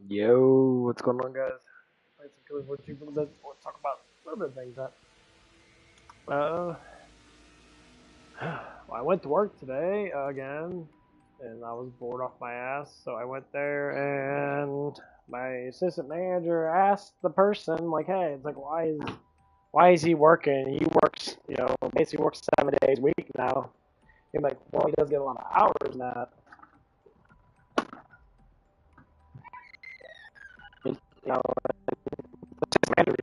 Yo, what's going on, guys? Played some KillingFloor 2 for a little bit. Let's talk about a little bit of things. Uh, well, I went to work today again, and I was bored off my ass, so I went there, and my assistant manager asked the person, like, "Hey, it's like, why is he working? He works, basically works 7 days a week now." I'm like, "Well, he does get a lot of hours now." You know, the manager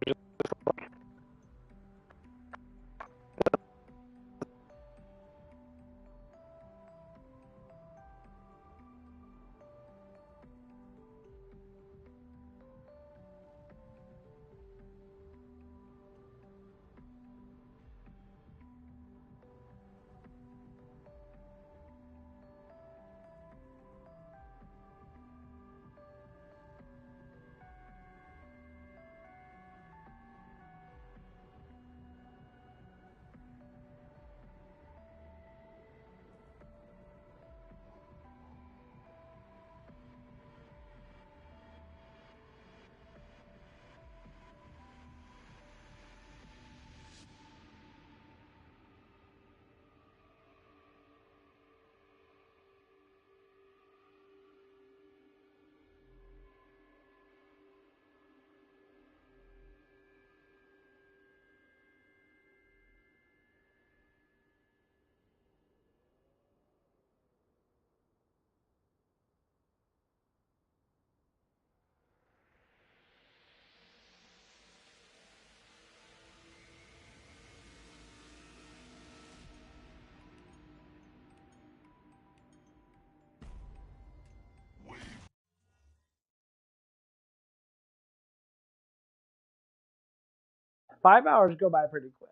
5 hours go by pretty quick.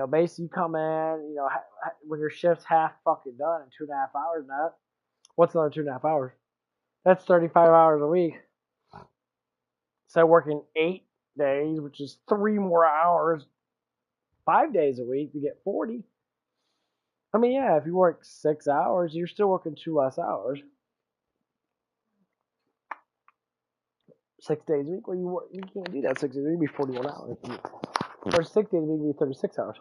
Basically you come in, when your shift's half fucking done in 2.5 hours now. What's another 2.5 hours? That's 35 hours a week. So working 8 days, which is 3 more hours, 5 days a week, you get 40. I mean, yeah, if you work 6 hours, you're still working two less hours. 6 days a week, well, you can't do that 6 days a week, it'd be 41 hours. Or 6 days a week would be 36 hours.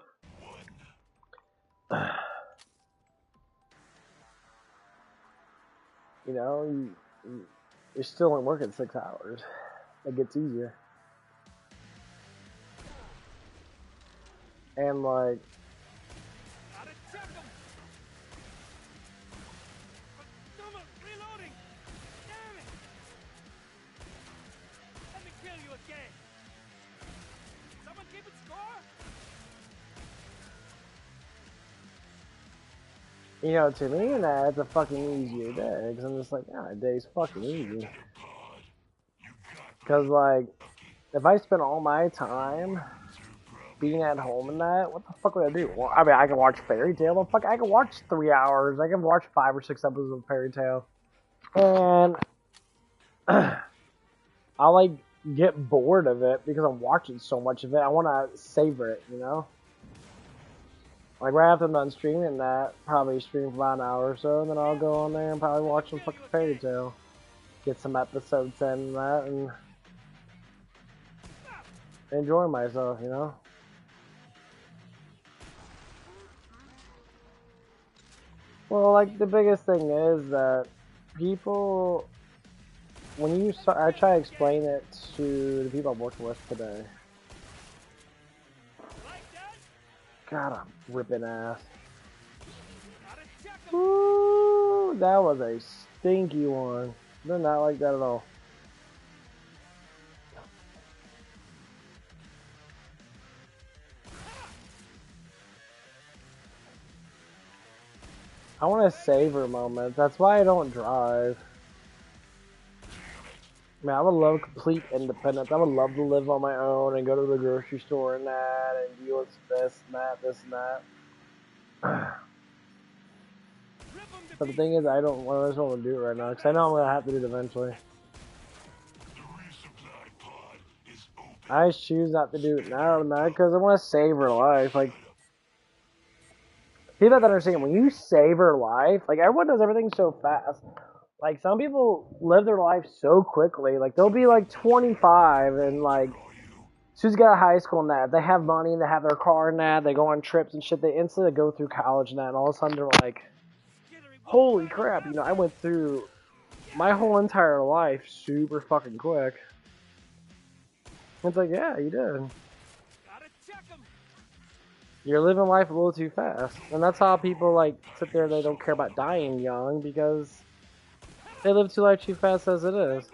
You're still only working 6 hours. It gets easier. And like, to me, that's a fucking easier day. Because I'm just like, yeah, a day's fucking easy. Because, like, if I spend all my time being at home and that, what the fuck would I do? Well, I mean, I can watch Fairy Tail. Well, fuck, I can watch 3 hours. I can watch 5 or 6 episodes of Fairy Tail. And I'll, like, get bored of it because I'm watching so much of it. I want to savor it, Like, right after I'm done streaming that, probably stream for about an hour or so, and then I'll go on there and probably watch some fucking Fairy Tail. Get some episodes in and that, and enjoy myself, Well, like, the biggest thing is that people, when you start, I try to explain it to the people I'm working with today. God, I'm ripping ass. Ooh, that was a stinky one. Did not like that at all. I want to savor moments. That's why I don't drive. Man, I would love complete independence. I would love to live on my own and go to the grocery store and that and deal with this and that, this and that. But the thing is, I just want to do it right now because I know I'm going to have to do it eventually. I just choose not to do it now, because I want to savor life. Like, people have to understand, when you savor life, like, everyone does everything so fast. Like some people live their life so quickly. Like they'll be like 25 and like as soon as they get out of high school and that, they have money, they have their car and that, they go on trips and shit. They instantly go through college and that, and all of a sudden they're like, holy crap, you know, I went through my whole entire life super fucking quick. It's like, yeah, you did. You're living life a little too fast. And that's how people like sit there, they don't care about dying young because they live life too fast as it is.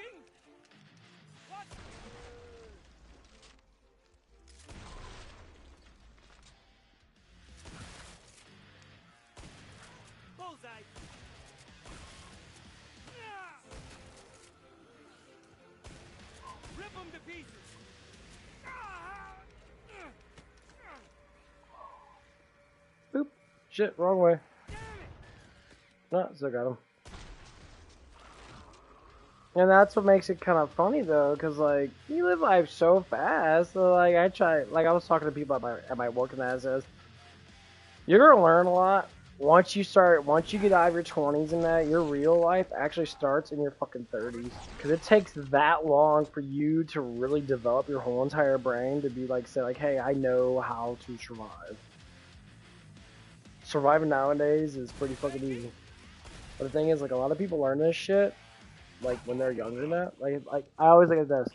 Boop. Shit, wrong way. No, still got him. And that's what makes it kind of funny though, because like you live life so fast. So like I was talking to people at my work and that says, you're gonna learn a lot once you get out of your 20s and that your real life actually starts in your fucking 30s, because it takes that long for you to really develop your whole entire brain to be like say like, hey, I know how to survive. Surviving nowadays is pretty fucking easy. But the thing is, like, a lot of people learn this shit like when they're younger than that. Like I always look at this.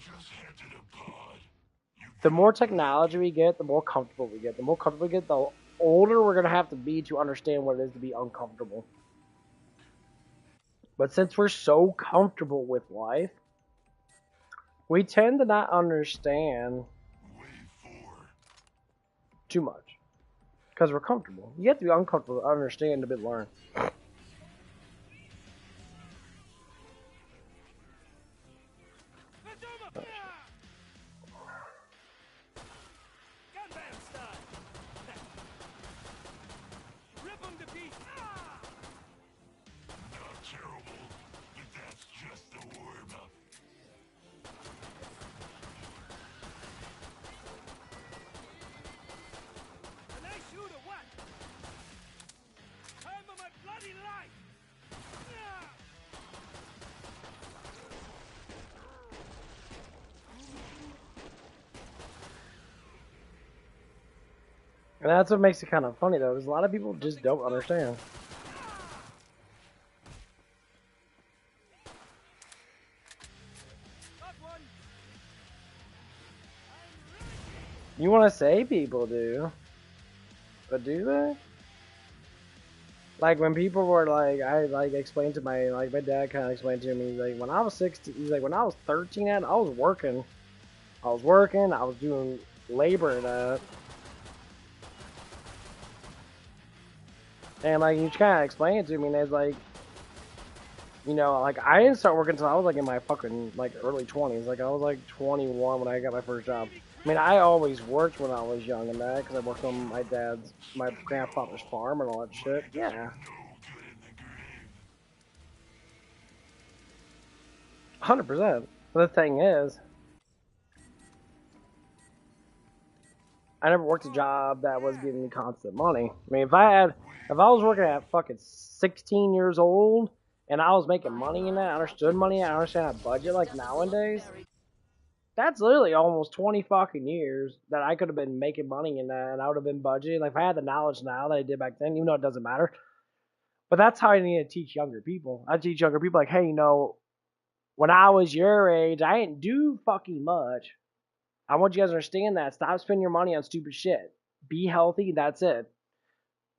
The more technology we get, the more comfortable we get. The more comfortable we get, the older we're gonna have to be to understand what it is to be uncomfortable. But since we're so comfortable with life, we tend to not understand too much. Because we're comfortable. You have to be uncomfortable to understand to learn. And that's what makes it kind of funny though, because a lot of people just don't understand. You want to say people do, but do they? Like when people were like, I like explained to my dad kind of explained to me, he's like, when I was 16, he's like, when I was 13, I was working. I was doing labor and that. And like he kind of explained it to me, and it's like, you know, like I didn't start working until I was like in my fucking like early 20s. Like I was like 21 when I got my first job. I mean, I always worked when I was young and that, because I worked on my grandfather's farm and all that shit. Yeah. 100%. But the thing is, I never worked a job that was giving me constant money. I mean, if I was working at fucking 16 years old and I was making money in that, I understood money, I understand a budget like nowadays, that's literally almost 20 fucking years that I could have been making money in that, and I would have been budgeting. Like if I had the knowledge now that I did back then, even though it doesn't matter. But that's how I need to teach younger people. I teach younger people like, hey, you know, when I was your age, I didn't do fucking much. I want you guys to understand that. Stop spending your money on stupid shit. Be healthy. That's it.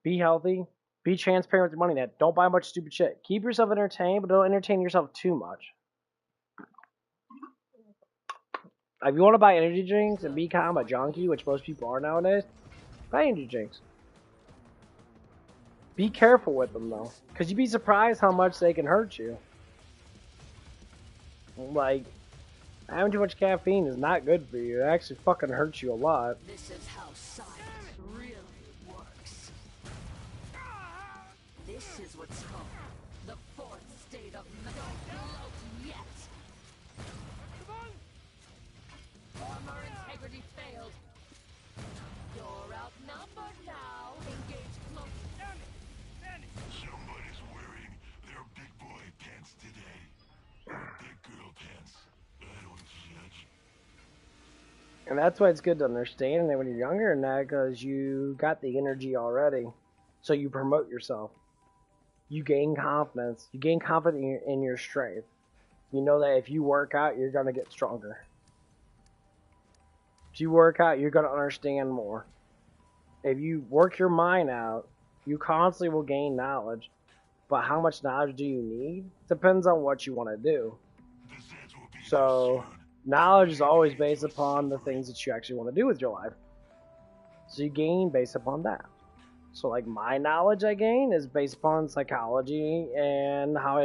Be healthy. Be transparent with your money. That don't buy much stupid shit. Keep yourself entertained, but don't entertain yourself too much. If you want to buy energy drinks and be kind of a junkie, which most people are nowadays, buy energy drinks. Be careful with them though, because you'd be surprised how much they can hurt you. Like, having too much caffeine is not good for you. It actually fucking hurts you a lot. This is how science really works. This is what's called the fourth state of don't gloat yet. Armor integrity failed. You're outnumbered now. Engage close. Somebody's wearing their big boy pants today. And that's why it's good to understand that when you're younger and that, because you got the energy already. So you promote yourself. You gain confidence. You gain confidence in your strength. You know that if you work out, you're going to get stronger. If you work out, you're going to understand more. If you work your mind out, you constantly will gain knowledge. But how much knowledge do you need? Depends on what you want to do. So, knowledge is always based upon the things that you actually want to do with your life. So you gain based upon that. So like my knowledge I gain is based upon psychology and how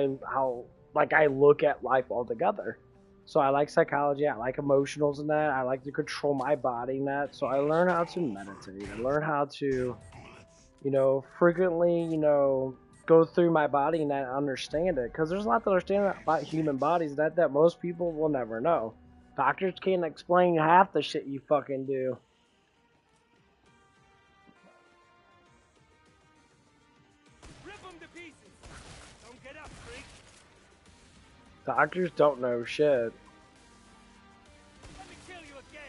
I look at life altogether. So I like psychology, I like emotionals and that, I like to control my body and that. So I learn how to meditate. I learn how to, frequently, go through my body and that understand it. Because there's a lot to understand about human bodies that most people will never know. Doctors can't explain half the shit you fucking do. Doctors don't know shit. Let me kill you again.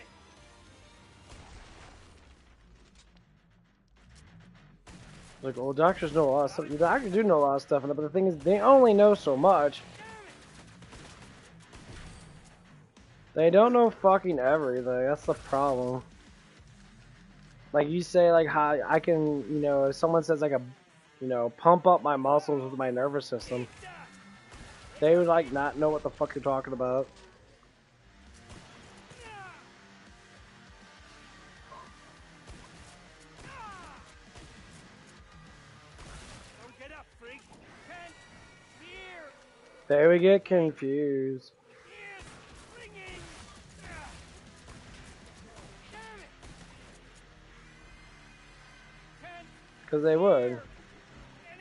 Like, well, doctors know a lot of stuff. The doctors do know a lot of stuff, but the thing is, they only know so much. They don't know fucking everything. That's the problem. Like, you say, like, how I can, if someone says, like, pump up my muscles with my nervous system, they would, like, not know what the fuck you're talking about. Don't get up, freak. 10, here. They would get confused. Here's ringing. Damn it. 10, Because they would.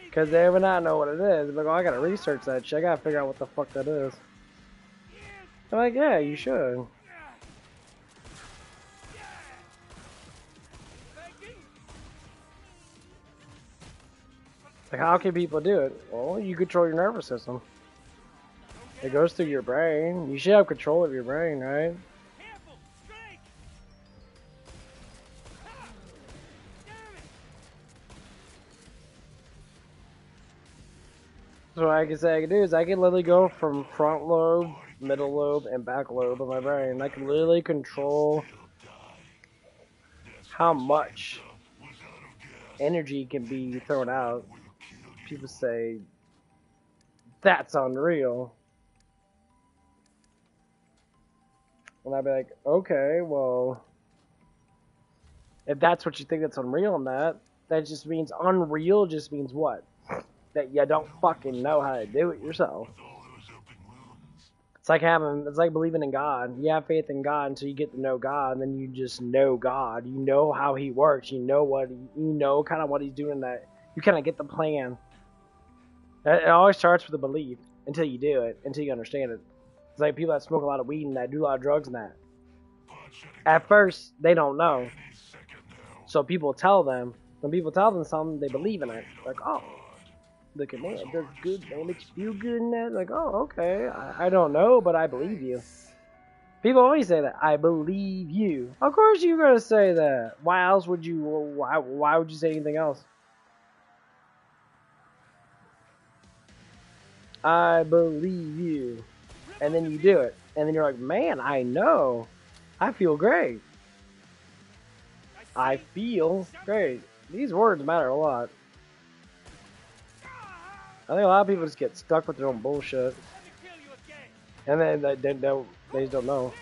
Because they would not know what it is. Like, oh, I gotta research that shit. I gotta figure out what the fuck that is. I'm like, yeah, you should. Like, how can people do it? Well, you control your nervous system. It goes through your brain. You should have control of your brain, right? Careful, straight. Damn it. So what I can say I can do is I can literally go from front lobe, middle lobe, and back lobe of my brain. I can literally control how much energy can be thrown out. People say, that's unreal. And I'd be like, okay, well, if that's what you think that's unreal in that just means unreal just means what? That you don't fucking know how to do it yourself. It's like believing in God. You have faith in God until you get to know God, and then you just know God. You know how He works. You know kind of what He's doing. That you kind of get the plan. It always starts with a belief until you do it, until you understand it. It's like people that smoke a lot of weed and that do a lot of drugs and that. At first, they don't know. So people tell them. When people tell them something, they believe in it. Like, oh, look at me, it does good, man. It makes you feel good and that. Like, oh, okay. I don't know, but I believe you. People always say that. I believe you. Of course you're going to say that. Why else would you, why would you say anything else? I believe you. And then you do it. And then you're like, man, I know. I feel great. I feel great. These words matter a lot. I think a lot of people just get stuck with their own bullshit. And then they just don't know.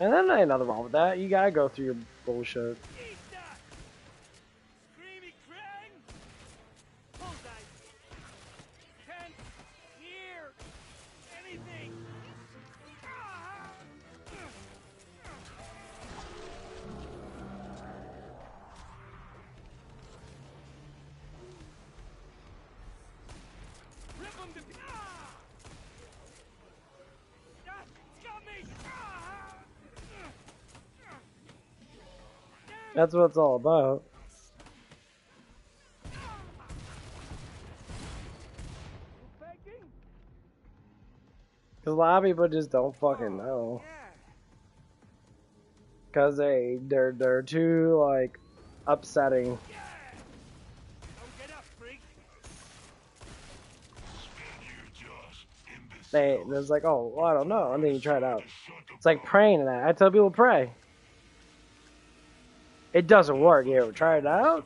And then there ain't nothing wrong with that. You gotta go through your bullshit. That's what it's all about. Cause a lot of people just don't fucking know. Cause they're too like upsetting. Don't get up, freak. There's like, oh, well, I don't know, and then you try it out. It's like praying and that. I tell people pray. It doesn't work. You ever try it out?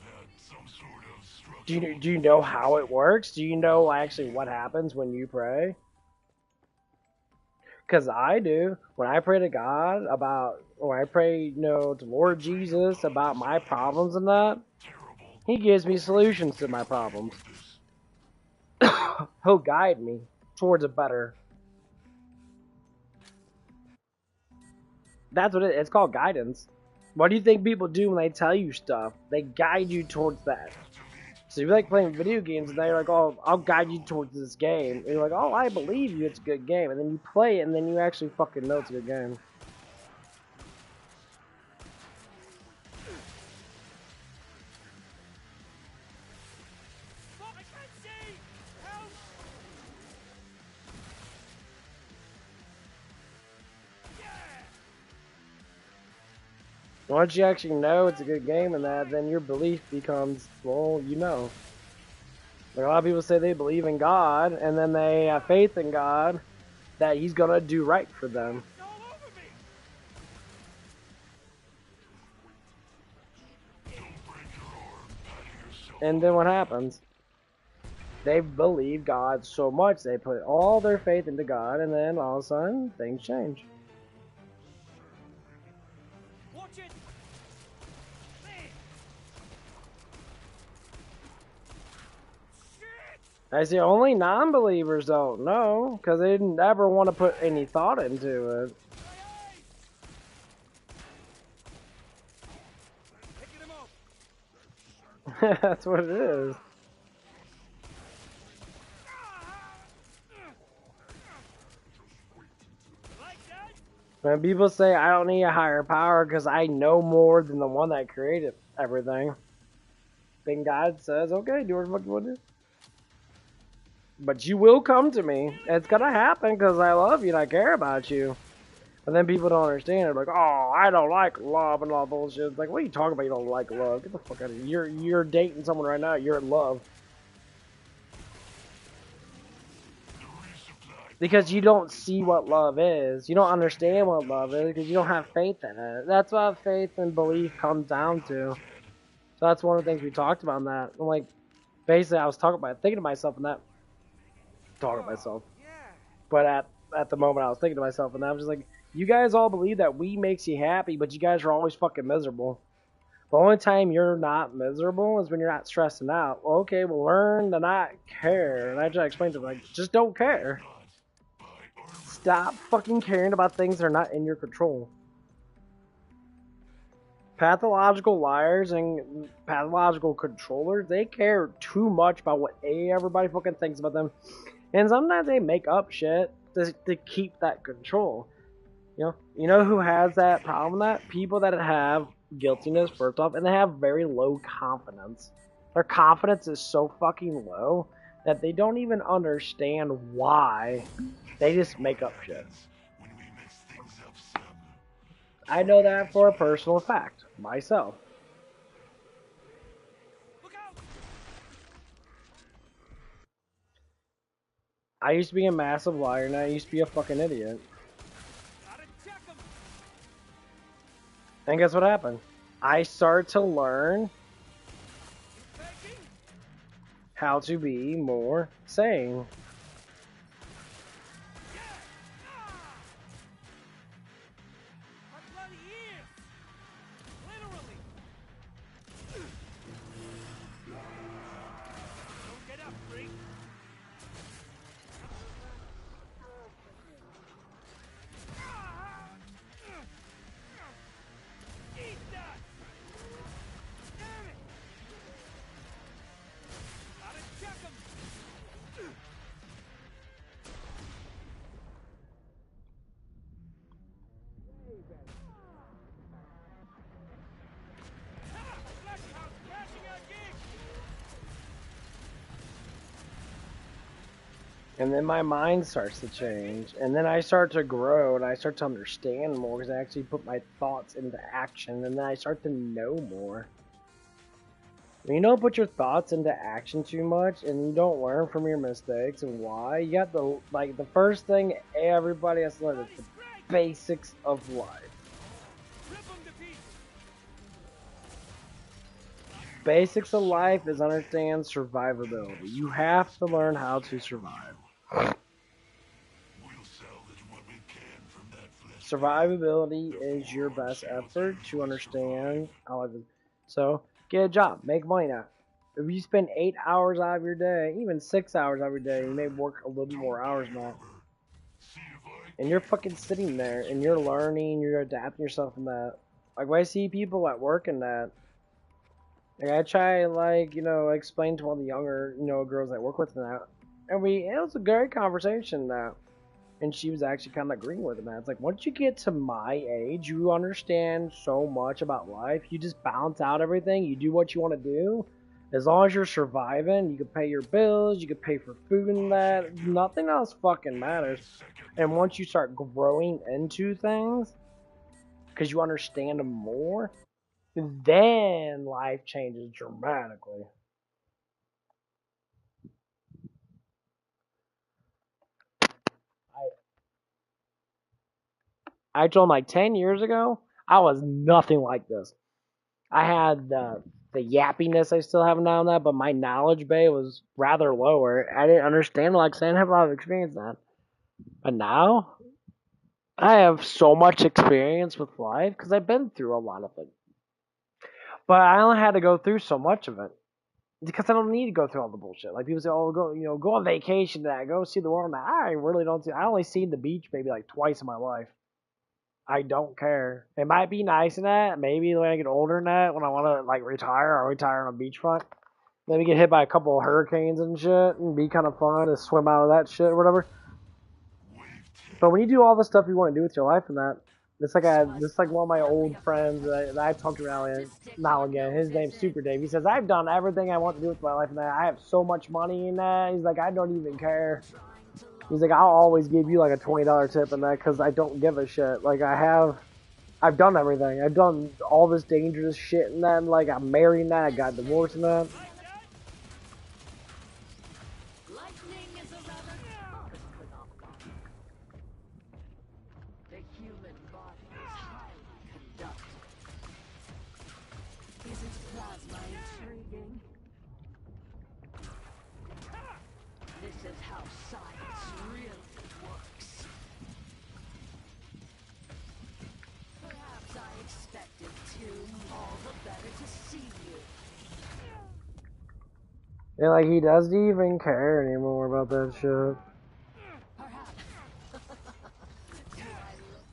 Do you know how it works? Do you know actually what happens when you pray? Because I do. When I pray to God when I pray, you know, to Lord Jesus about my problems and that, He gives me solutions to my problems. He'll guide me towards a better. That's what it's called, guidance. What do you think people do when they tell you stuff? They guide you towards that. So you like playing video games and they're like, oh, I'll guide you towards this game. And you're like, oh, I believe you, it's a good game. And then you play it and then you actually fucking know it's a good game. Fuck, I can't see! Help! Once you actually know it's a good game and that, then your belief becomes, well, you know. Like a lot of people say they believe in God, and then they have faith in God that He's gonna do right for them. It's all over me! And then what happens? They believe God so much, they put all their faith into God, and then all of a sudden, things change. Watch it! There! Shit! I see only non-believers don't know, because they didn't ever want to put any thought into it. Picking him up! That's what it is. Like that? When people say I don't need a higher power because I know more than the one that created everything, then God says, okay, do what the fuck you want to do. But you will come to me. It's gonna happen because I love you and I care about you. And then people don't understand. They're like, oh, I don't like love and all bullshit. It's like, what are you talking about? You don't like love? Get the fuck out of here. You're dating someone right now. You're in love. Because you don't see what love is. You don't understand what love is because you don't have faith in it. That's what faith and belief comes down to. So that's one of the things we talked about in that. I'm like, basically, I was thinking to myself in that. Talking to myself. But at the moment, I was thinking to myself, and I was just like, you guys all believe that weed makes you happy, but you guys are always fucking miserable. The only time you're not miserable is when you're not stressing out. Well, okay, well, learn to not care. And I just explained to them, like, just don't care. Stop fucking caring about things that are not in your control. Pathological liars and pathological controllers, they care too much about what everybody fucking thinks about them. And sometimes they make up shit to keep that control. You know who has that problem? That people that have guiltiness first off, and they have very low confidence. Their confidence is so fucking low that they don't even understand why. They just make up shit. I know that for a personal fact, myself. Look out! I used to be a massive liar, and I used to be a fucking idiot. Gotta check him! And guess what happened? I started to learn Taking? how to be more sane. My bloody ears! Literally! Don't get up, freak! Eat that! Damn it! Gotta check him! And then my mind starts to change. And then I start to grow and I start to understand more because I actually put my thoughts into action. And then I start to know more. When you don't put your thoughts into action too much and you don't learn from your mistakes and why, you got the first thing everybody has to learn is the basics of life. Basics of life is understand survivability. You have to learn how to survive. Survivability is your best effort to understand how life is. So, get a job, make money now. If you spend 8 hours out of your day, even 6 hours out of your day, you may work a little more hours now. And you're fucking sitting there and you're learning, you're adapting yourself in that. Like when I see people at work in that, like I try explain to one of the younger, girls I work with in that. And it was a great conversation that. And she was actually kind of agreeing with him. It's like, once you get to my age, you understand so much about life. You just balance out everything. You do what you want to do. As long as you're surviving, you can pay your bills, you can pay for food and that. Nothing else fucking matters. And once you start growing into things, because you understand them more, then life changes dramatically. I told him like 10 years ago, I was nothing like this. I had the yappiness I still have now and that, but my knowledge base was rather lower. I didn't understand, like I didn't have a lot of experience in that. But now, I have so much experience with life because I've been through a lot of it. But I only had to go through so much of it because I don't need to go through all the bullshit. Like people say, "Oh, go on vacation, that go see the world." I really don't. I only seen the beach maybe like twice in my life. I don't care. It might be nice in that. Maybe when I get older in that, when I want to like retire, I'll retire on a beachfront. Maybe get hit by a couple of hurricanes and shit, and be kind of fun to swim out of that shit or whatever. But when you do all the stuff you want to do with your life and that, it's like one of my old friends that I talk to now and again. His name's Super Dave. He says I've done everything I want to do with my life and that. I have so much money in that. He's like I don't even care. He's like I'll always give you like a $20 tip in that because I don't give a shit. Like I've done everything. I've done all this dangerous shit and that. And like I'm married and that. I got divorced and that. Lightning is a rather modest phenomenon. The human body is highly conductive. Isn't plasma intriguing? This is how science really works. Perhaps I expected to. All the better to see you. And like he doesn't even care anymore about that shit. Perhaps. Do I look?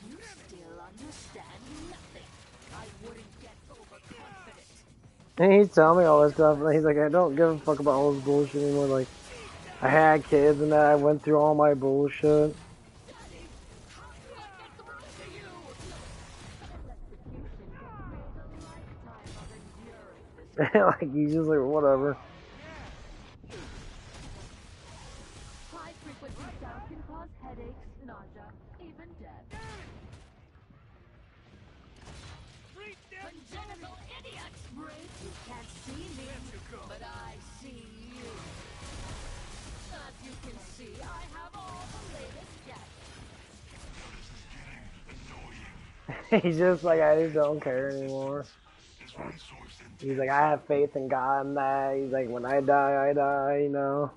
You still understand nothing. I wouldn't get overconfident. And he's telling me all this stuff, and he's like, I don't give a fuck about all this bullshit anymore. Like, I had kids and that, I went through all my bullshit. Like, he's just like, whatever. High frequency sound can cause headaches, nausea, even death. Congenital idiots! Brave, you can't see me, but I see you. As you can see, I have all the latest gadgets. He's just like, I just don't care anymore. He's like, I have faith in God and that. He's like, when I die, I die, you know.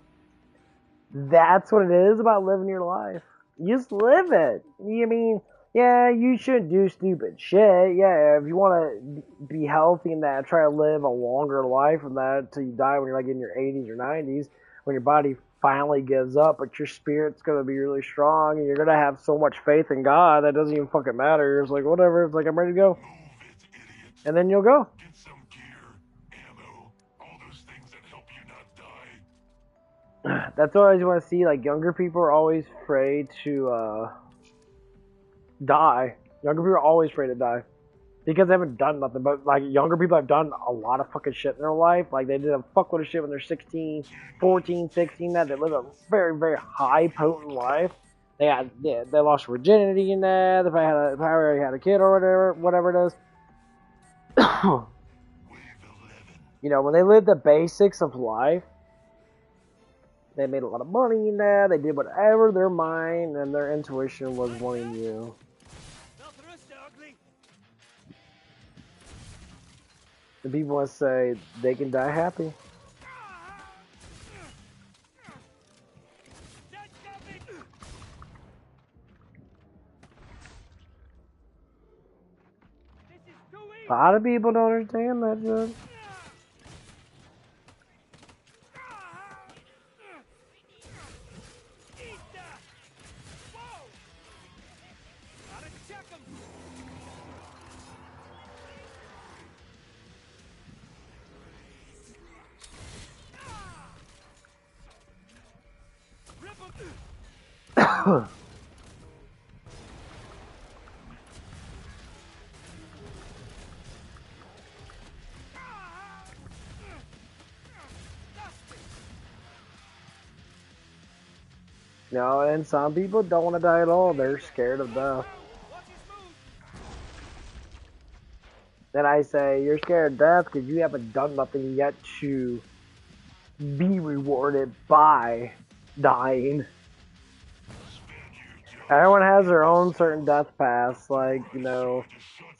That's what it is about living your life. You just live it. You mean, yeah, you shouldn't do stupid shit. Yeah, if you want to be healthy and that, try to live a longer life and that until you die when you're like in your 80s or 90s, when your body finally gives up, but your spirit's going to be really strong and you're going to have so much faith in God that doesn't even fucking matter. You're just like, whatever, it's like, I'm ready to go. And then you'll go. That's what I always want to see. Like, younger people are always afraid to die. Younger people are always afraid to die. because they haven't done nothing. But like younger people have done a lot of fucking shit in their life. Like they did a fuckload of shit when they're 16, 14, 16. That they live a very, very high potent life. They lost virginity in that. They probably already had a kid or whatever it is. You know, when they lived the basics of life, they made a lot of money in that. They did whatever their mind and their intuition was wanting to do. And people want to say they can die happy. A lot of people don't understand that shit. No, and some people don't want to die at all. They're scared of death. Then I say, you're scared of death because you haven't done nothing yet to be rewarded by dying. Everyone has their own certain death paths. Like, you know,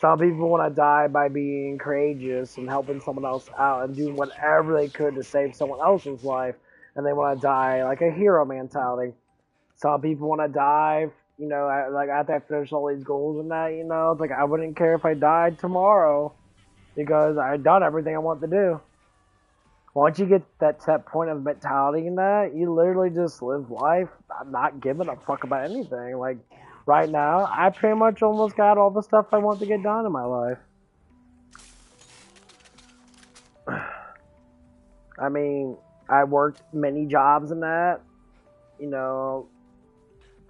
some people want to die by being courageous and helping someone else out and doing whatever they could to save someone else's life. And they want to die like a hero mentality. Some people want to die, you know, like after I finish all these goals and that, you know, it's like I wouldn't care if I died tomorrow because I've done everything I want to do. Once you get that set point of mentality in that, you literally just live life not giving a fuck about anything. Like, right now, I pretty much almost got all the stuff I want to get done in my life. I mean, I worked many jobs in that, you know,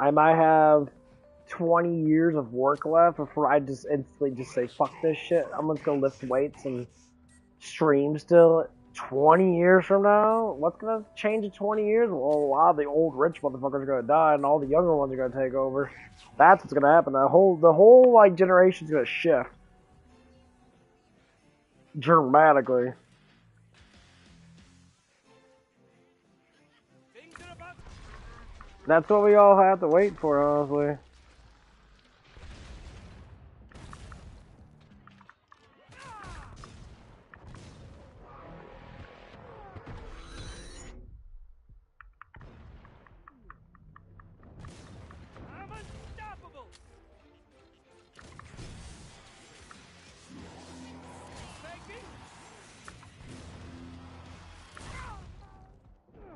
I might have 20 years of work left before I just instantly just say, fuck this shit. I'm just gonna lift weights and stream still. 20 years from now? What's gonna change in 20 years? Well, a lot of the old rich motherfuckers are gonna die and all the younger ones are gonna take over. That's what's gonna happen. The whole like generation's gonna shift. Dramatically. That's what we all have to wait for, honestly. I'm unstoppable.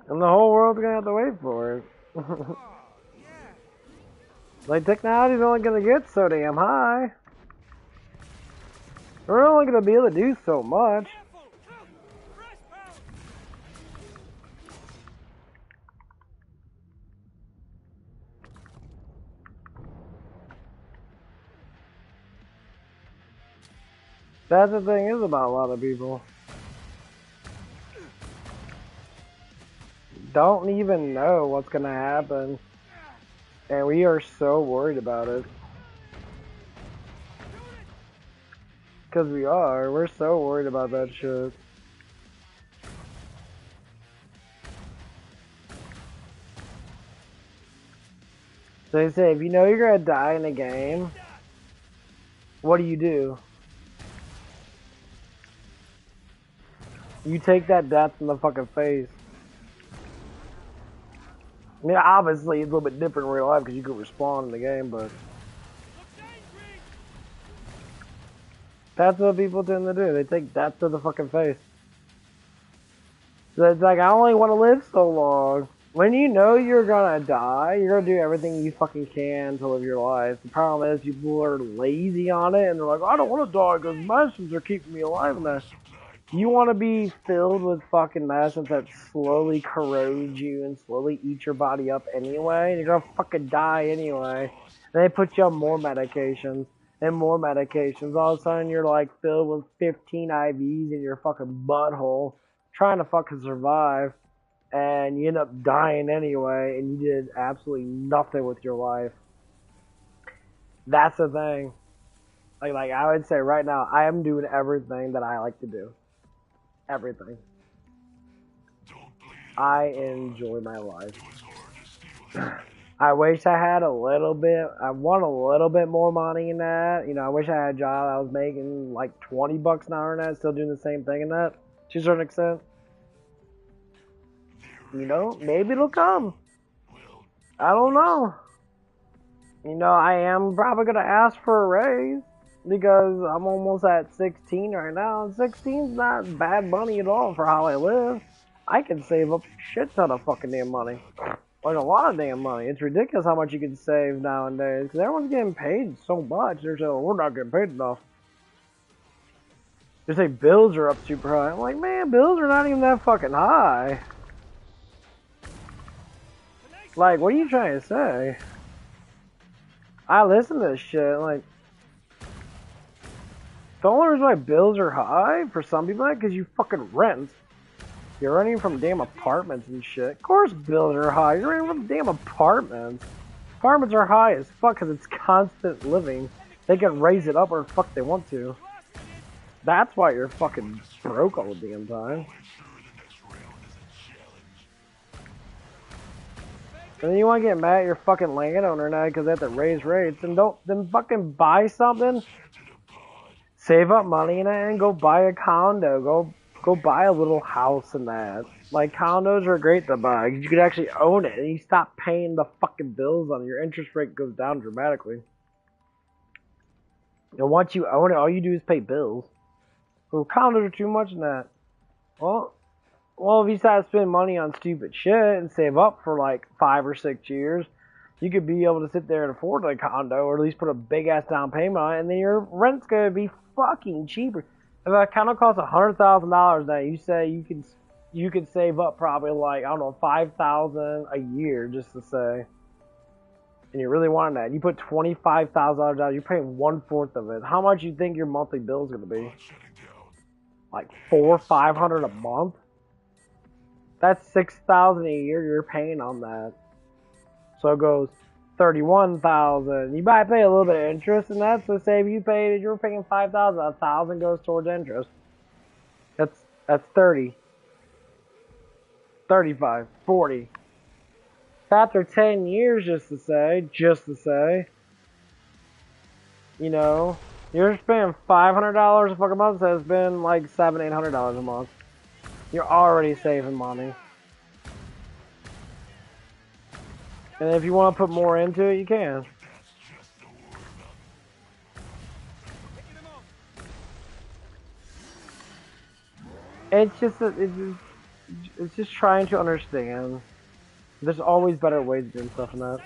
And the whole world's gonna have to wait for it. Like, technology's only gonna get so damn high. We're only gonna be able to do so much. That's the thing is about a lot of people. Don't even know what's gonna happen. And we are so worried about it. Because we are. We're so worried about that shit. So they say, if you know you're gonna die in a game, what do? You take that death in the fucking face. I mean, obviously, it's a little bit different in real life because you can respawn in the game, but that's what people tend to do. They take death to the fucking face. So it's like, I only want to live so long. When you know you're gonna die, you're gonna do everything you fucking can to live your life. The problem is people are lazy on it, and they're like, I don't want to die because medicines are keeping me alive and that. You want to be filled with fucking medicines that slowly corrode you and slowly eat your body up anyway. You're gonna fucking die anyway. Then they put you on more medications. and more medications. All of a sudden, you're like filled with 15 IVs in your fucking butthole, trying to fucking survive, and you end up dying anyway, and you did absolutely nothing with your life. That's the thing. Like I would say right now, I am doing everything that I like to do. Everything. I enjoy my life. I wish I had a little bit. I want a little bit more money in that. You know, I wish I had a job I was making like 20 bucks an hour in that, still doing the same thing in that, to a certain extent. You know, maybe it'll come. I don't know. You know, I am probably gonna ask for a raise because I'm almost at 16 right now, and 16's not bad money at all for how I live. I can save up a shit ton of fucking damn money. Like a lot of damn money. It's ridiculous how much you can save nowadays because everyone's getting paid so much. They're saying, we're not getting paid enough. They say bills are up super high. I'm like, man, bills are not even that fucking high. Like, what are you trying to say? I listen to this shit, like, the only reason why bills are high for some people is because you fucking rent. You're renting from damn apartments and shit. Of course bills are high. You're renting from damn apartments. Apartments are high as fuck because it's constant living. They can raise it up or the fuck they want to. That's why you're fucking broke all the damn time. And then you want to get mad at your fucking landowner now because they have to raise rates. And then fucking buy something. Save up money in it and go buy a condo. Go buy a little house and that. Like, condos are great to buy. You could actually own it and you stop paying the fucking bills on it. Your interest rate goes down dramatically. And once you own it, all you do is pay bills. So condos are too much in that. Well, if you start spending money on stupid shit and save up for like 5 or 6 years, you could be able to sit there and afford a condo or at least put a big ass down payment on it, and then your rent's gonna be fucking cheaper. If a condo costs $100,000 now, you say you can save up probably like, I don't know, $5,000 a year just to say. And you really want that. You put $25,000 down, you're paying 1/4 of it. How much do you think your monthly bill is gonna be? Like $400 or $500 a month? That's $6,000 a year you're paying on that. So it goes $31,000. You might pay a little bit of interest in that. So say if you were paying $5,000, $1,000 goes towards interest. That's 30, 35, 40. After 10 years, just to say, you know, you're spending $500 a fucking month. So it's been like $700, $800 a month. You're already saving money. And if you want to put more into it, you can. It's just trying to understand. There's always better ways of doing stuff than that.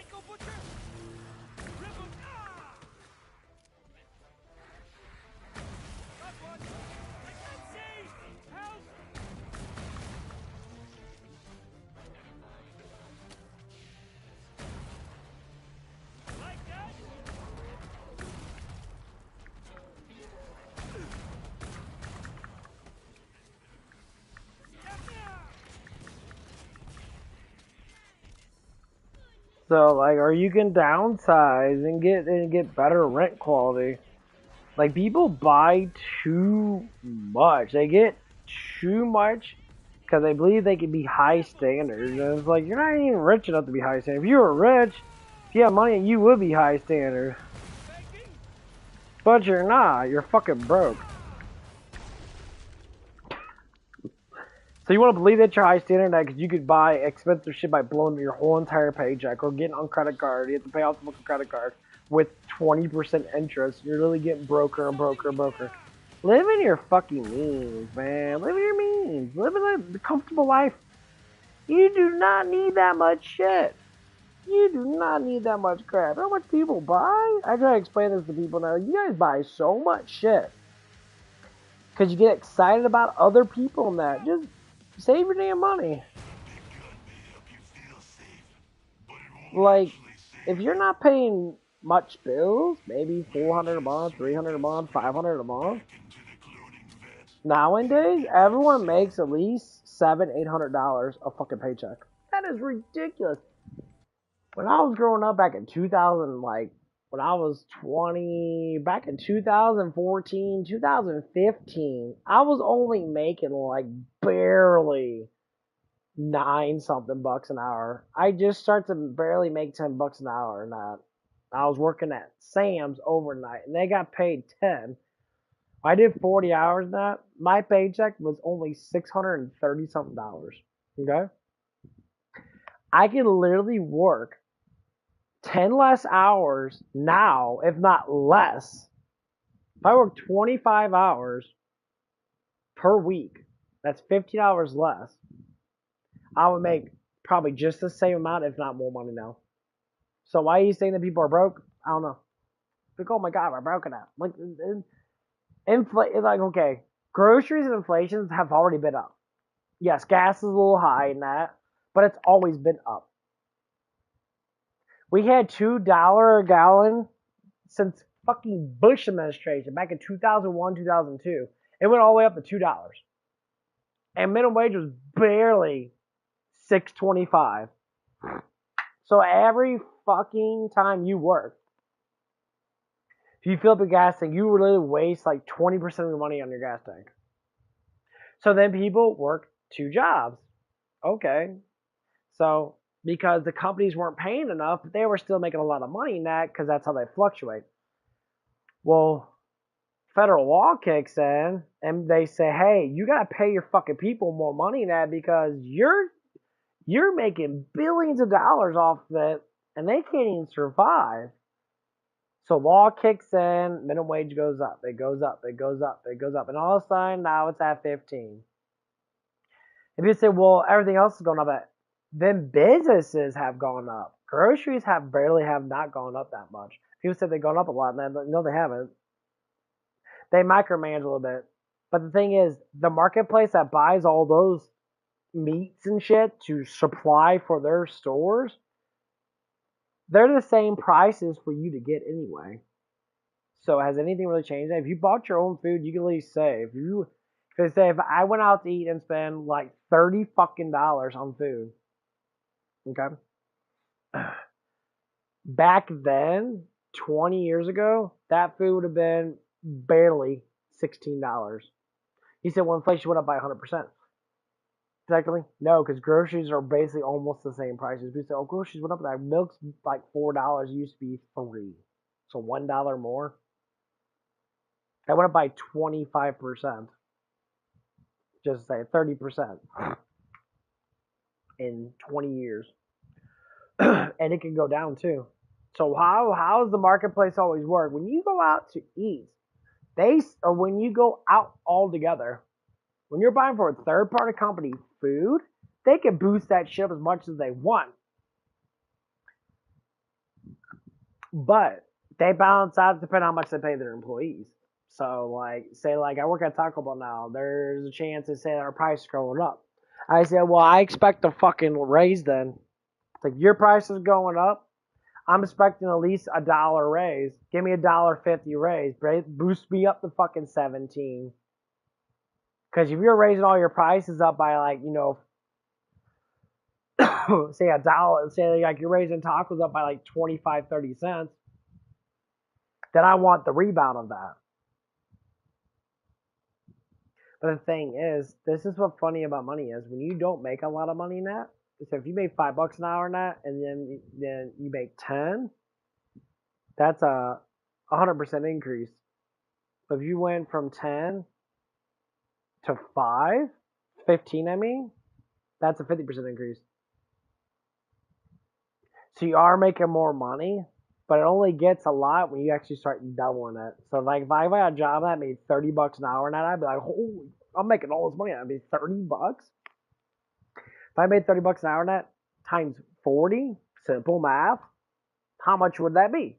So like, or you can downsize and get better rent quality. Like, people buy too much. They get too much because they believe they can be high standards. And it's like, you're not even rich enough to be high standard. If you were rich, if you have money, you would be high standard. But you're not. You're fucking broke. So you want to believe that you're high standard now because you could buy expensive shit by blowing your whole entire paycheck or getting on credit card. You have to pay off the fucking credit card with 20% interest. You're really getting broker and broker and broker. Live in your fucking means, man. Live in your means. Live in the comfortable life. You do not need that much shit. You do not need that much crap. How much people buy? I try to explain this to people now. You guys buy so much shit because you get excited about other people and that. Just save your damn money. Like, if you're not paying much bills. Maybe 400 a month, 300 a month, 500 a month. Nowadays, everyone makes at least $700-800 a fucking paycheck. That is ridiculous. When I was growing up back in 2000, like when I was 20, back in 2014, 2015, I was only making like barely nine something bucks an hour. I just started to barely make $10 an hour, and I was working at Sam's overnight, and they got paid 10. I did 40 hours in that. My paycheck was only $630 something dollars. Okay, I could literally work 10 less hours now, if not less. If I work 25 hours per week, that's 15 hours less. I would make probably just the same amount, if not more money now. So why are you saying that people are broke? I don't know. Like, oh my god, we're broke now. Like, like, okay, groceries and inflation have already been up. Yes, gas is a little high in that, but it's always been up. We had $2 a gallon since fucking Bush administration back in 2001, 2002. It went all the way up to $2. And minimum wage was barely $6.25. So every fucking time you work, if you fill up a gas tank, you really waste like 20% of your money on your gas tank. So then people work 2 jobs. Okay. So because the companies weren't paying enough, they were still making a lot of money in that because that's how they fluctuate. Well, federal law kicks in and they say, hey, you gotta pay your fucking people more money than that because you're making billions of dollars off of it and they can't even survive. So law kicks in, minimum wage goes up, it goes up, it goes up, it goes up, and all of a sudden now it's at 15. If you say, well, everything else is going up, then businesses have gone up. Groceries have not gone up that much. People say they've gone up a lot, and no, they haven't. They micromanage a little bit. But the thing is, the marketplace that buys all those meats and shit to supply for their stores, they're the same prices for you to get anyway. So has anything really changed? If you bought your own food, you can at least save. If I went out to eat and spend like $30 fucking dollars on food, okay? Back then, 20 years ago, that food would have been barely $16. He said, well, inflation went up by 100%. Technically, no, because groceries are basically almost the same prices. We say, oh, groceries went up. That milk's like $4. It used to be $3, so $1 more. That went up by 25%. Just say 30% in 20 years, and it can go down too. So how does the marketplace always work? When you go out to eat, or when you go out all together, when you're buying for a third party company food, they can boost that shit up as much as they want. But they balance out depending on how much they pay their employees. So say I work at Taco Bell now, there's a chance they say our price is going up. I said, well, I expect a fucking raise then. It's like your price is going up. I'm expecting at least $1 raise. Give me $1.50 raise. Boost me up to fucking 17. Because if you're raising all your prices up by say $1, say like you're raising tacos up by like 25-30 cents, then I want the rebound of that. But the thing is, this is what funny about money is. When you don't make a lot of money in that, so if you make $5 an hour in that, and then you make 10, that's a 100% increase. But if you went from 10 to 15, I mean, that's a 50% increase. So you are making more money, but it only gets a lot when you actually start doubling it. So like if I had a job that made $30 an hour, and I'd be like, holy, I'm making all this money. I'd be $30. If I made $30 an hour net times 40, simple math, how much would that be?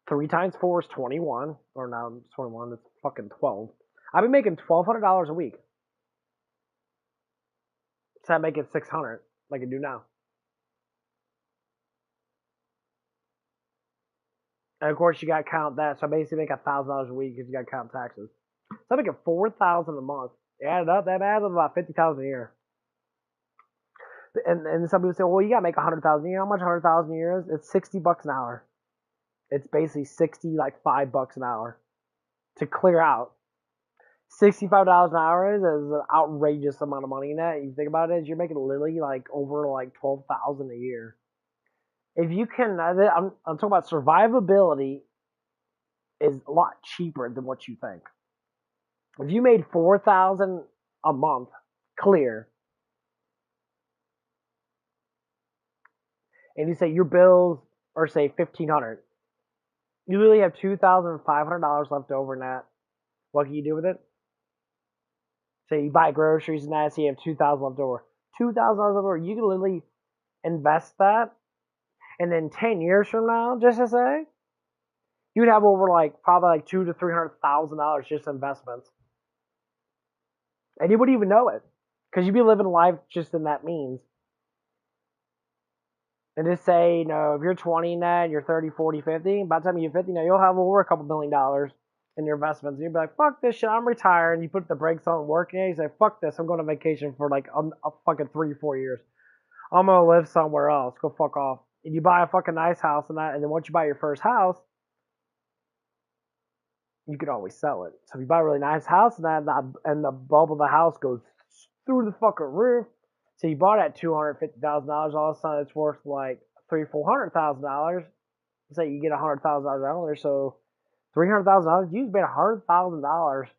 3 times 4 is 21. Or no, it's 21. It's fucking 12. I've been making $1,200 a week. So I make it $600 like I do now. And of course, you got to count that. So I basically make $1,000 a week because you got to count taxes. So I make $4,000 a month. You add it up, that adds up about $50,000 a year. And some people say, well, you got to make $100,000 a year. How much $100,000 a year is? It's $60 an hour. It's basically $5 an hour to clear out. $65 an hour is an outrageous amount of money in that. You think about it, you're making literally over $12,000 a year. If you can, I'm talking about survivability is a lot cheaper than what you think. If you made $4,000 a month clear, and you say your bills are say $1,500, you literally have $2,500 left over in that. What can you do with it? Say you buy groceries and that, so you have $2,000 left over. $2,000 left over, you can literally invest that, and then 10 years from now, just to say, you'd have over probably $200,000 to $300,000 just investments, and you wouldn't even know it, because you'd be living life just in that means. And just say, if you're 20 now and you're 30, 40, 50, by the time you're 50 now, you'll have over a couple $1 million in your investments. And you'll be like, fuck this shit, I'm retired. And you put the brakes on working, and you say, fuck this, I'm going on vacation for a fucking 3-4 years. I'm going to live somewhere else. Go fuck off. And you buy a fucking nice house and that, and then once you buy your first house, you can always sell it. So if you buy a really nice house and that, and the bulb of the house goes through the fucking roof, so you bought it at $250,000, all of a sudden it's worth $300,000-$400,000. Say you get $100,000 so $300,000, you spent $100,000.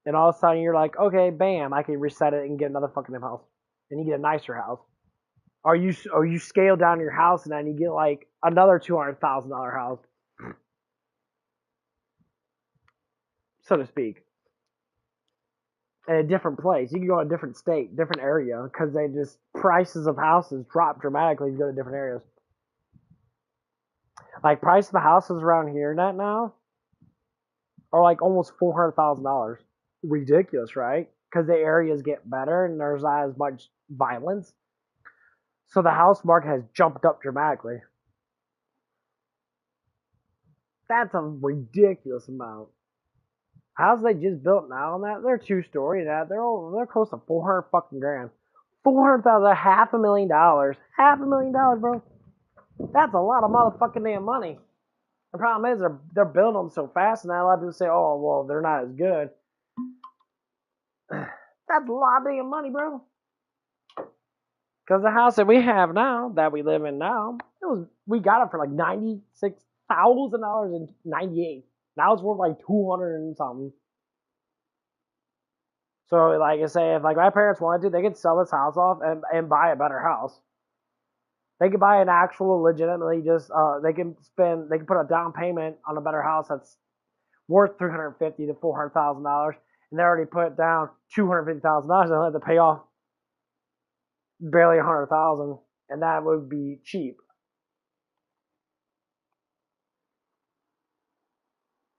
And all of a sudden you're like, okay, bam, I can reset it and get another fucking house. And you get a nicer house. Or you scale down your house and then you get another $200,000 house. So to speak. In a different place. You can go to a different state, different area, because prices of houses drop dramatically if you go to different areas. Price of the houses around here now are almost $400,000. Ridiculous, right? Because the areas get better and there's not as much violence. So the house market has jumped up dramatically. That's a ridiculous amount. Houses they just built now and that, they're 2-story and that, they're close to 400 fucking grand. 400,000, $500,000. $500,000, bro. That's a lot of motherfucking damn money. The problem is they're building them so fast and that a lot of people say, oh, well, they're not as good. That's a lot of damn money, bro. Because the house that we have now, that we live in now, we got it for $96,000 in '98. Now it's worth $200 and something. So like I say, if my parents wanted to, they could sell this house off and buy a better house. They could buy an actual legitimately they can put a down payment on a better house that's worth $350,000 to $400,000, and they already put down $250,000. They'll have to pay off barely $100,000, and that would be cheap.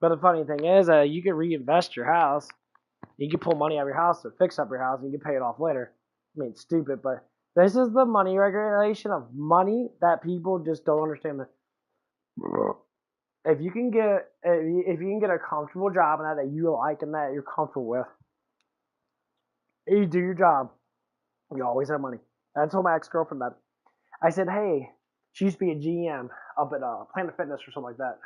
But the funny thing is, you can reinvest your house. You can pull money out of your house to fix up your house, and you can pay it off later. I mean, it's stupid, but this is the money regulation of money that people just don't understand. If you can get a comfortable job and that you like and that you're comfortable with, you do your job, you always have money. And I told my ex-girlfriend that. I said, hey, she used to be a GM up at Planet Fitness or something like that.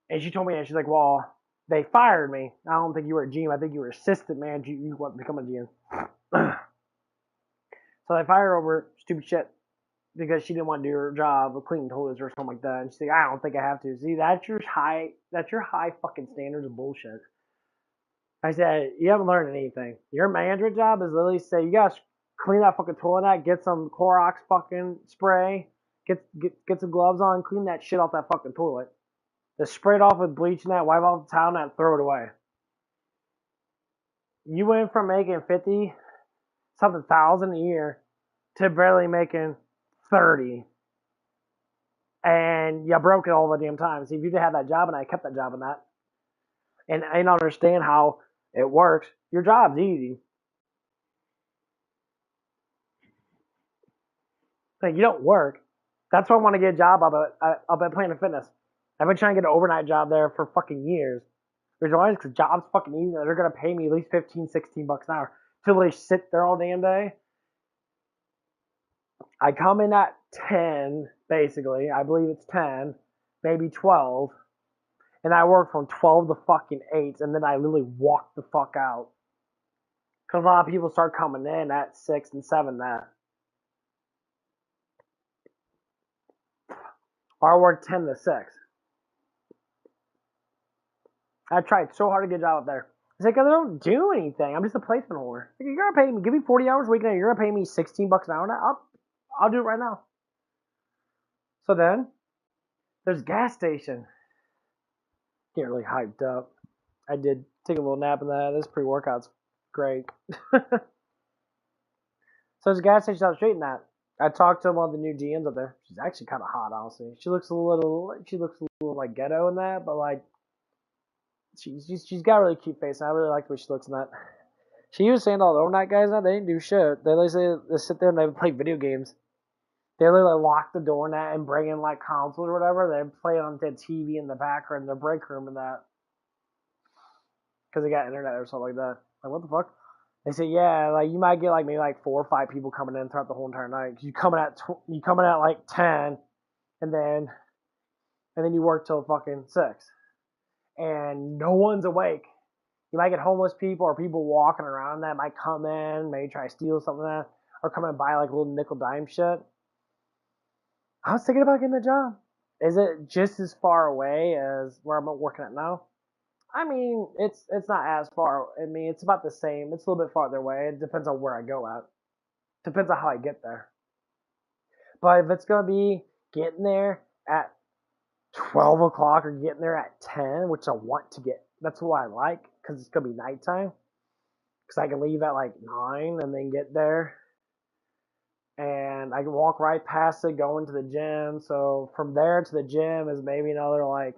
And she told me, and she's like, well, they fired me. I don't think you were a GM. I think you were assistant manager. You want to become a GM. So they fired her over stupid shit because she didn't want to do her job of cleaning toilets or something like that. And she's like, I don't think I have to. See, that's your high fucking standards of bullshit. I said, you haven't learned anything. Your management job is literally say, you gotta clean that fucking toilet out, get some Clorox fucking spray, get some gloves on, clean that shit off that fucking toilet. Just spray it off with bleach and that, wipe off the towel and that, throw it away. You went from making 50-something thousand a year to barely making 30. And you broke it all the damn time. See, if you had that job and I kept that job and that, and I don't understand how it works, your job's easy. Like, you don't work. That's why I want to get a job up at Planet Fitness. I've been trying to get an overnight job there for fucking years. Reason why is because job's fucking easy. They're gonna pay me at least 15, 16 bucks an hour to literally sit there all damn day. I come in at 10, basically. I believe it's 10, maybe 12, and I work from 12 to fucking 8, and then I literally walk the fuck out. Because a lot of people start coming in at 6 and 7 that. Or I work 10 to 6. I tried so hard to get a job up there. It's like, I don't do anything. I'm just a placement holder. Like, you're gonna pay me, give me 40 hours a week, and you're gonna pay me 16 bucks an hour now? I'll do it right now. So then, there's a gas station. Get really hyped up. I did take a little nap in that. This pre-workout's great. So there's a gas station down the street in that. I talked to one of the new GMs up there. She's actually kind of hot, honestly. She looks a little like ghetto in that, but like she's got a really cute face. And I really like the way she looks in that. She was saying all the overnight guys now they didn't do shit. They sit there and they play video games. They literally lock the door in that and bring in like consoles or whatever. They play on the TV in the background in their break room and that because they got internet or something like that. Like what the fuck? They say yeah, like you might get like maybe like 4 or 5 people coming in throughout the whole entire night. You coming at like 10, and then you work till fucking 6, and no one's awake. You might get homeless people or people walking around that might come in, maybe try to steal something like that, or come in and buy like a little nickel dime shit. I was thinking about getting a job. Is it just as far away as where I'm working at now? I mean, it's not as far. I mean, it's about the same. It's a little bit farther away. It depends on where I go at. Depends on how I get there. But if it's gonna be getting there at 12 o'clock or getting there at 10, which I want to get, that's what I like because it's gonna be nighttime. Because I can leave at like 9 and then get there, and I can walk right past it going to the gym. So from there to the gym is maybe another like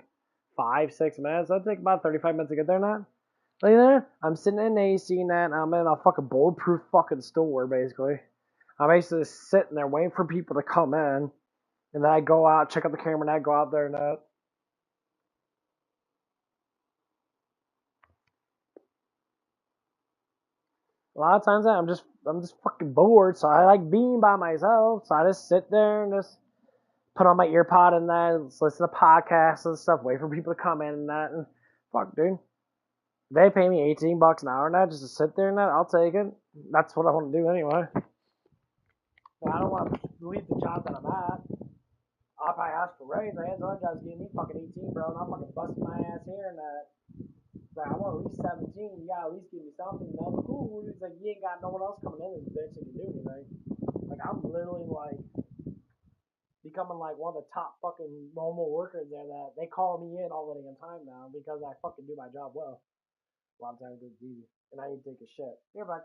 5, 6 minutes. That'd take about 35 minutes to get there now. Like there, I'm sitting in AC and that, and I'm in a fucking bulletproof fucking store basically. I'm basically just sitting there waiting for people to come in, and then I go out, check out the camera, and I go out there and that. A lot of times I'm just fucking bored, so I like being by myself. So I just sit there and just put on my ear pod and that, listen to podcasts and stuff, wait for people to come in and that, and fuck, dude. They pay me 18 bucks an hour now just to sit there and that. I'll take it. That's what I want to do anyway. But I don't want to leave the job that I'm at. I'll probably ask for a raise. I had other jobs giving me fucking 18, bro, and I'm fucking busting my ass here and that. Like, I want at least 17. You gotta at least give me something. You know, the cool is like you ain't got no one else coming in this bitch and can do anything. Like I'm literally like becoming like one of the top fucking normal workers there that they call me in all the damn time now because I fucking do my job well. A lot of times it's easy, and I need to take a shit. Here, back.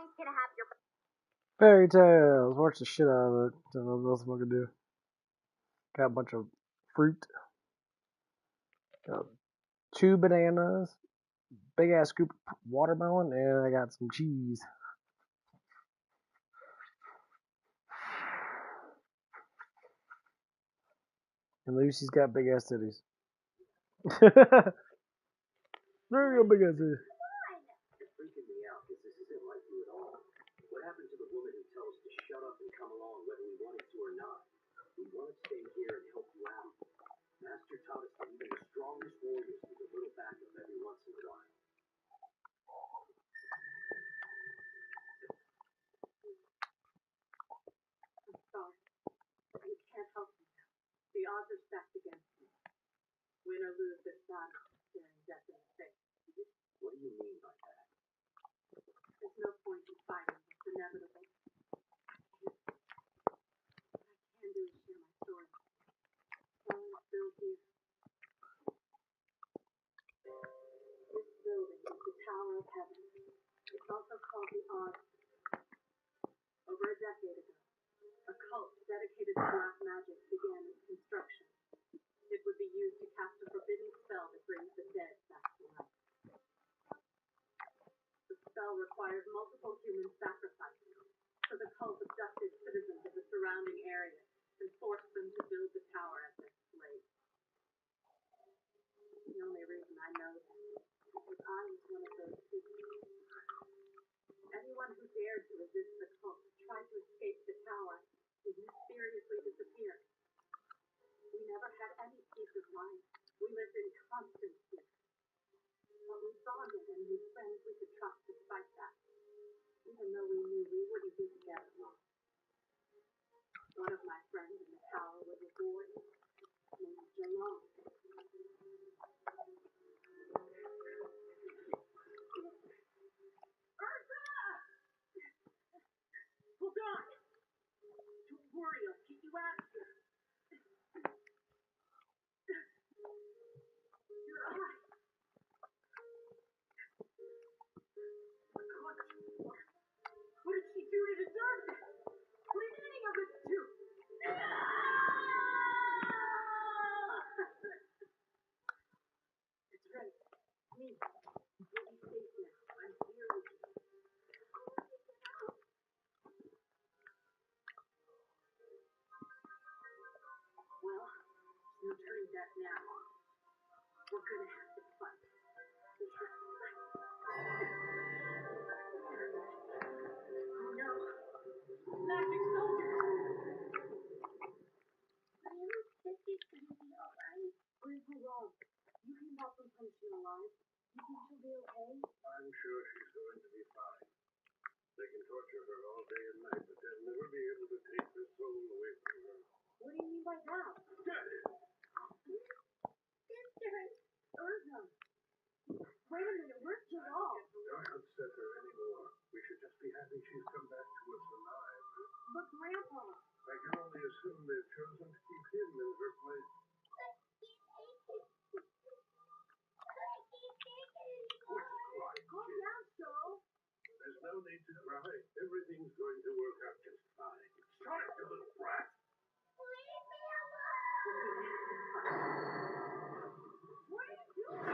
always gonna have your Fairy tales. Watch the shit out of it. Don't know what else I'm gonna do. Got a bunch of fruit. Got 2 bananas. Big ass scoop of watermelon, and I got some cheese. And Lucy's got big ass titties. There you go, big ass titties. It's freaking me out because this isn't like you at all. What happened to the woman who tells us to shut up and come along whether we wanted to or not? We want to stay here and help you out. Master taught us that even the strongest warriors need a little backup every once in a while. I'm sorry. You can't help me now. The odds are stacked against me. Win or lose this battle, staring death in the face. What do you mean by that? There's no point in fighting what's inevitable. What I can do is share my story. All is still here. This building is the Tower of Heaven. It's also called the Oz. Over a decade ago, a cult dedicated to black magic began its construction. It would be used to cast a forbidden spell that brings the dead back to life. The spell required multiple human sacrifices, so the cult abducted citizens of the surrounding area and forced them to build the tower as their slaves. The only reason I know this is because I was one of those people. Anyone who dared to resist the cult, tried to escape the tower, would mysteriously disappear. We never had any peace of mind. We lived in constant fear. But we bonded and made friends we could trust despite that. Even though we knew we wouldn't be together long. One of my friends in the tower was a boy named Jalal. Hold on! Don't worry, I'll get you out of here. Your eye. What did she do to deserve this? What did any of us do? It's right. Me. You'll be safe now. I'm here with you. Well, no turning back now. We're gonna have to fight. We have to fight. Oh no. Magic soldiers! I am Sissy's gonna be alright. Where's her wrong? You can help them punch you alive. You think she'll be okay? I'm sure she's going to be fine. They can torture her all day and night, but they'll never be able to take her soul away from her. What do you mean by that? Sister! Urza! Wait a minute, where's Jalal? Don't upset her anymore. We should just be happy she's come back to us alive. But Grandpa! I can only assume they've chosen to keep him in her place. Calm down, Joe! There's no need to cry. Everything's going to work out just fine. Shut up, you little brat! Leave me alone! What are you doing?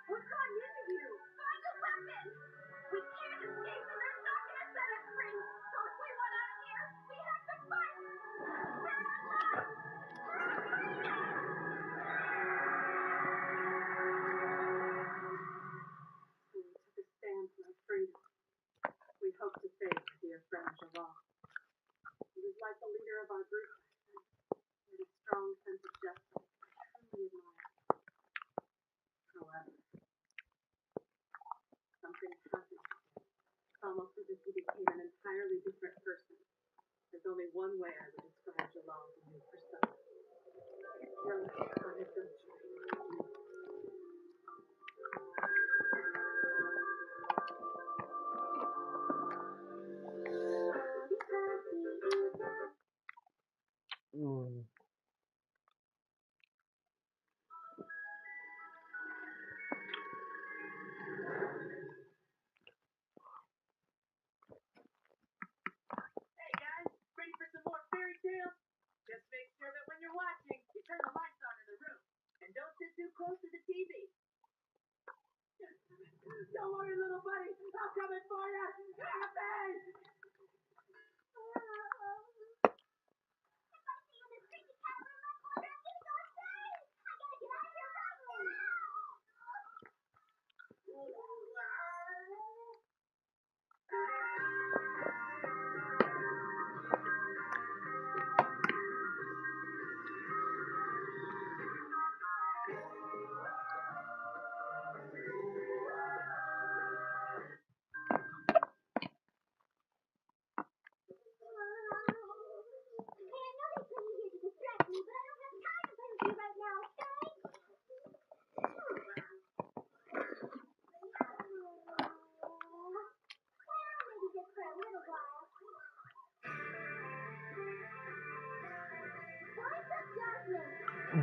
What's gotten into you? Find a weapon! We can't escape and they're not gonna set us free! So if we want out of here, we have to fight! So we took a stand for our freedom. We hoped to save our dear friend Jalal. He was like the leader of our group. He had a strong sense of justice. I truly admire. However, something happened. It's almost as if he became an entirely different person. There's only one way I would describe Jalal as a new persona. Jealous, unadulterated.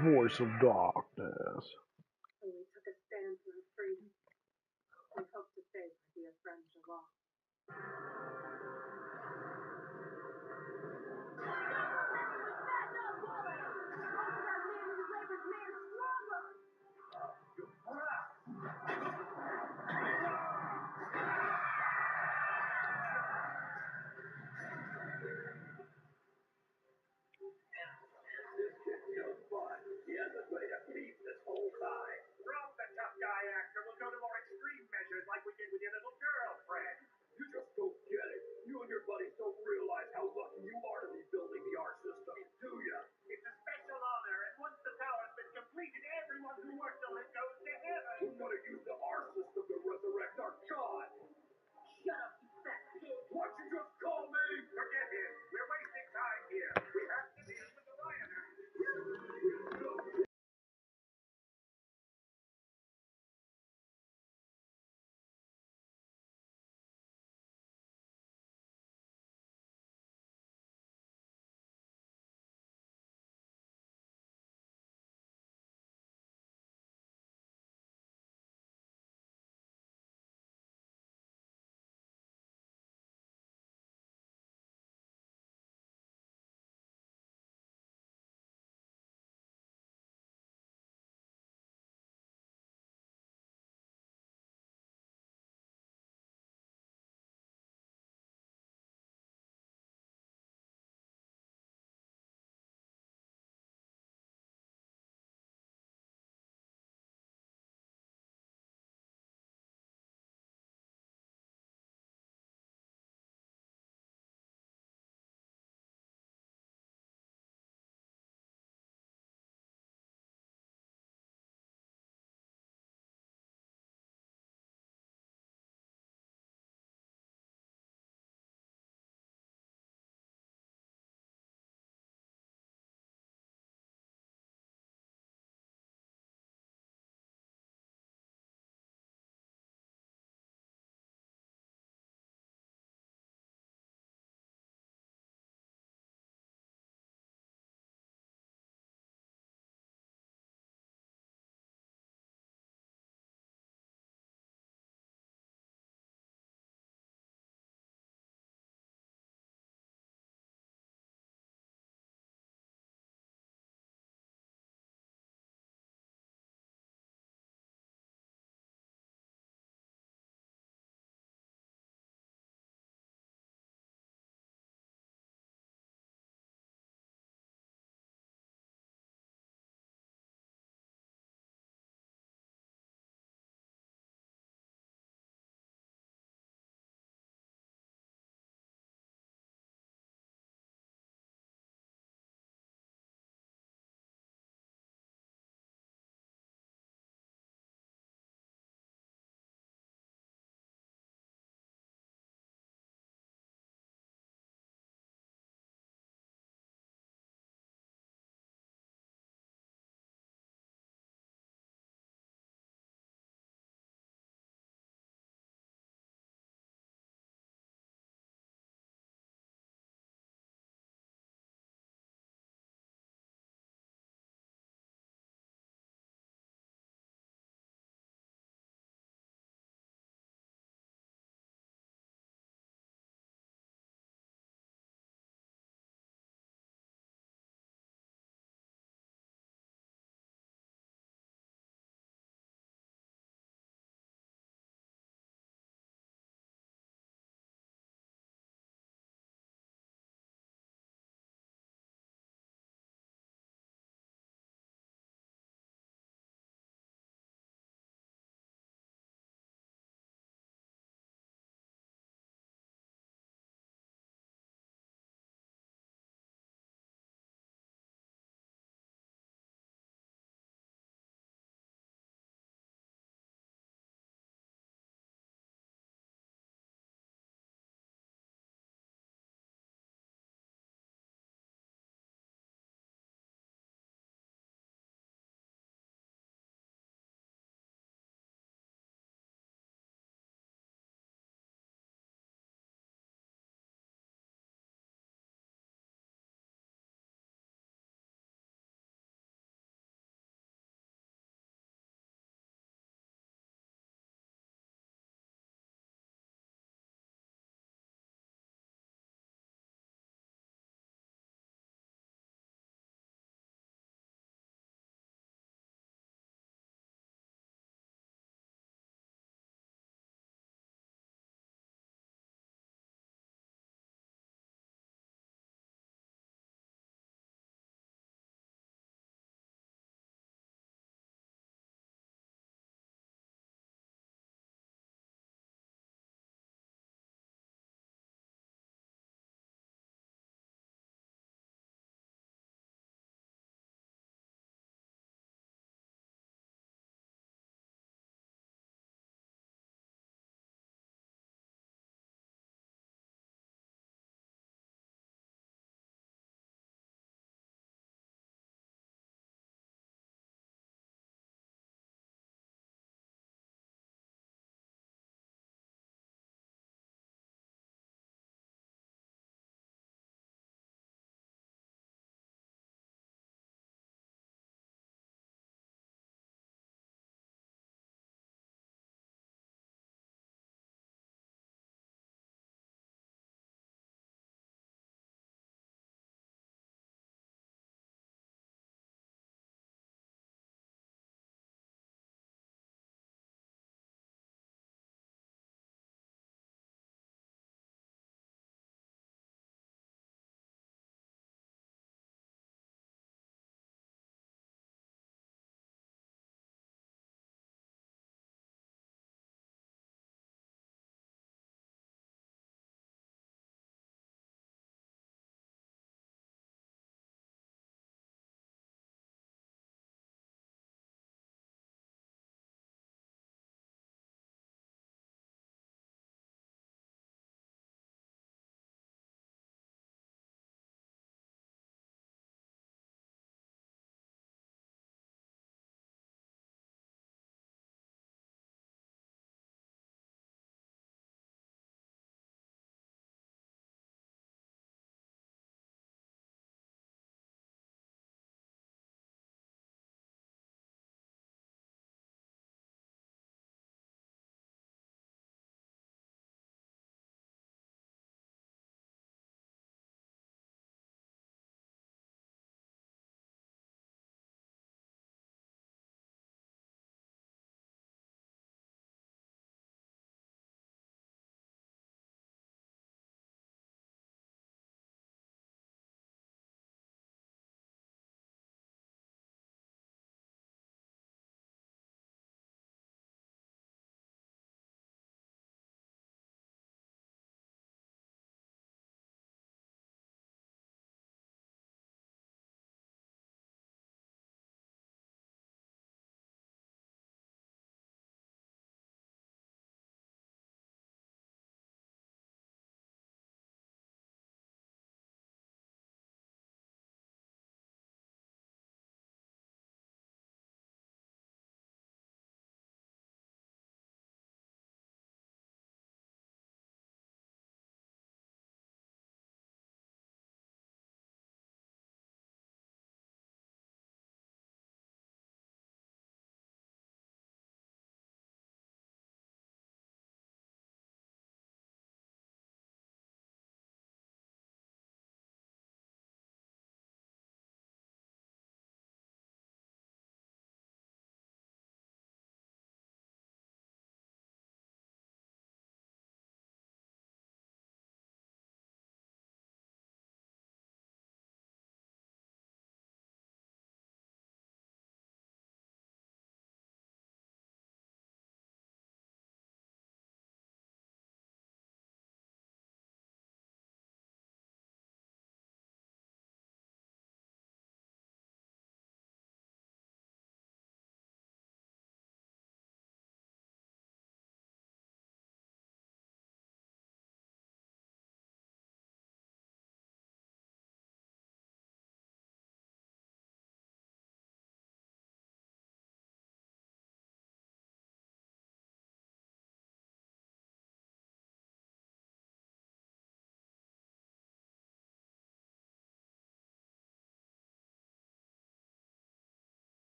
Voice of darkness.